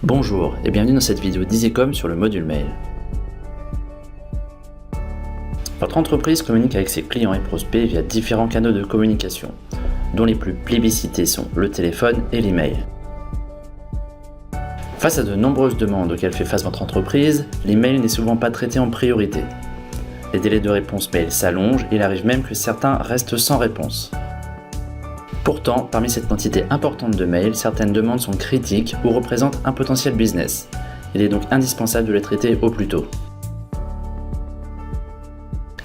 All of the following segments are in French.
Bonjour et bienvenue dans cette vidéo d'EasyCom sur le module mail. Votre entreprise communique avec ses clients et prospects via différents canaux de communication, dont les plus plébiscités sont le téléphone et l'email. Face à de nombreuses demandes auxquelles fait face votre entreprise, l'email n'est souvent pas traité en priorité. Les délais de réponse mail s'allongent et il arrive même que certains restent sans réponse. Pourtant, parmi cette quantité importante de mails, certaines demandes sont critiques ou représentent un potentiel business. Il est donc indispensable de les traiter au plus tôt.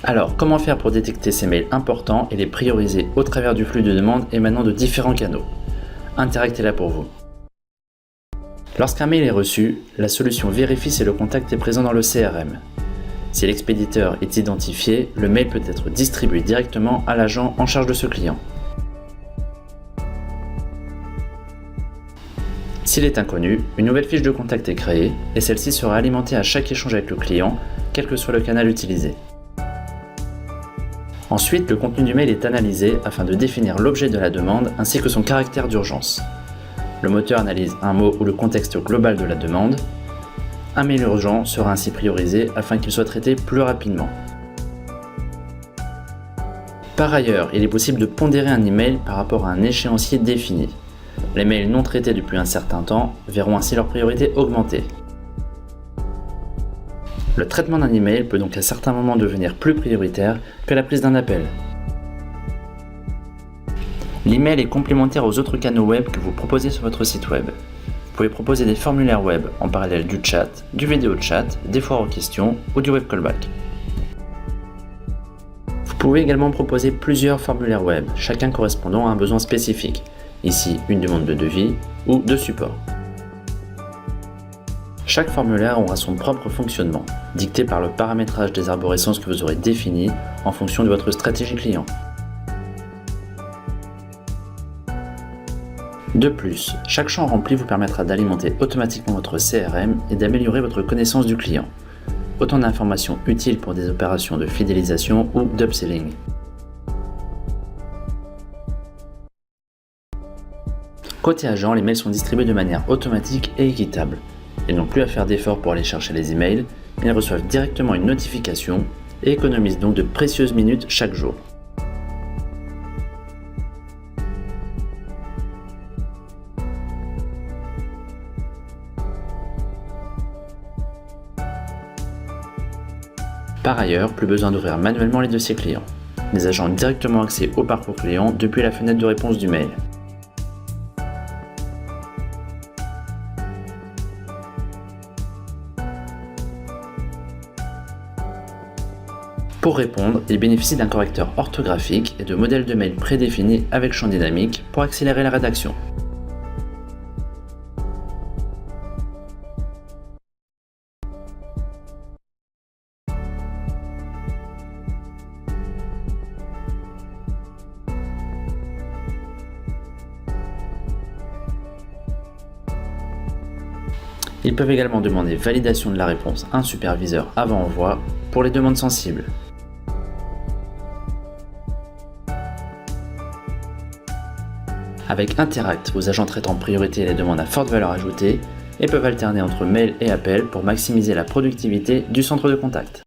Alors, comment faire pour détecter ces mails importants et les prioriser au travers du flux de demandes émanant de différents canaux? Interact est là pour vous. Lorsqu'un mail est reçu, la solution vérifie si le contact est présent dans le CRM. Si l'expéditeur est identifié, le mail peut être distribué directement à l'agent en charge de ce client. S'il est inconnu, une nouvelle fiche de contact est créée et celle-ci sera alimentée à chaque échange avec le client, quel que soit le canal utilisé. Ensuite, le contenu du mail est analysé afin de définir l'objet de la demande ainsi que son caractère d'urgence. Le moteur analyse un mot ou le contexte global de la demande. Un mail urgent sera ainsi priorisé afin qu'il soit traité plus rapidement. Par ailleurs, il est possible de pondérer un email par rapport à un échéancier défini. Les mails non traités depuis un certain temps verront ainsi leur priorité augmenter. Le traitement d'un email peut donc à certains moments devenir plus prioritaire que la prise d'un appel. L'email est complémentaire aux autres canaux web que vous proposez sur votre site web. Vous pouvez proposer des formulaires web en parallèle du chat, du vidéo chat, des foires aux questions ou du web callback. Vous pouvez également proposer plusieurs formulaires web, chacun correspondant à un besoin spécifique. Ici, une demande de devis ou de support. Chaque formulaire aura son propre fonctionnement, dicté par le paramétrage des arborescences que vous aurez défini en fonction de votre stratégie client. De plus, chaque champ rempli vous permettra d'alimenter automatiquement votre CRM et d'améliorer votre connaissance du client. Autant d'informations utiles pour des opérations de fidélisation ou d'upselling. Côté agent, les mails sont distribués de manière automatique et équitable. Ils n'ont plus à faire d'efforts pour aller chercher les emails, ils reçoivent directement une notification et économisent donc de précieuses minutes chaque jour. Par ailleurs, plus besoin d'ouvrir manuellement les dossiers clients. Les agents ont directement accès au parcours client depuis la fenêtre de réponse du mail. Pour répondre, il bénéficie d'un correcteur orthographique et de modèles de mail prédéfinis avec champ dynamique pour accélérer la rédaction. Ils peuvent également demander validation de la réponse à un superviseur avant envoi pour les demandes sensibles. Avec Interact, vos agents traitent en priorité les demandes à forte valeur ajoutée et peuvent alterner entre mail et appel pour maximiser la productivité du centre de contact.